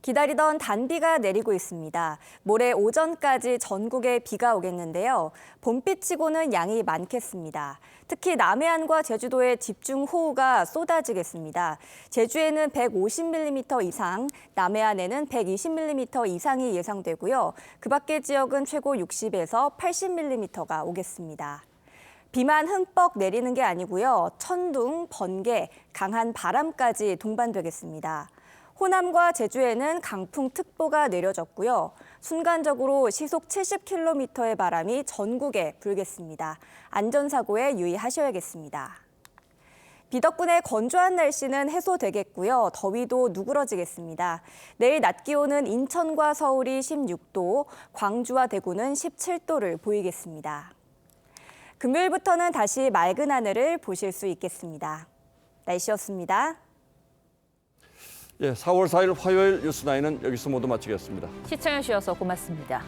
기다리던 단비가 내리고 있습니다. 모레 오전까지 전국에 비가 오겠는데요. 봄비치고는 양이 많겠습니다. 특히 남해안과 제주도에 집중호우가 쏟아지겠습니다. 제주에는 150mm 이상, 남해안에는 120mm 이상이 예상되고요. 그 밖의 지역은 최고 60에서 80mm가 오겠습니다. 비만 흠뻑 내리는 게 아니고요. 천둥, 번개, 강한 바람까지 동반되겠습니다. 호남과 제주에는 강풍특보가 내려졌고요. 순간적으로 시속 70km의 바람이 전국에 불겠습니다. 안전사고에 유의하셔야겠습니다. 비 덕분에 건조한 날씨는 해소되겠고요. 더위도 누그러지겠습니다. 내일 낮 기온은 인천과 서울이 16도, 광주와 대구는 17도를 보이겠습니다. 금요일부터는 다시 맑은 하늘을 보실 수 있겠습니다. 날씨였습니다. 예, 4월 4일 화요일 뉴스9는 여기서 모두 마치겠습니다. 시청해 주셔서 고맙습니다.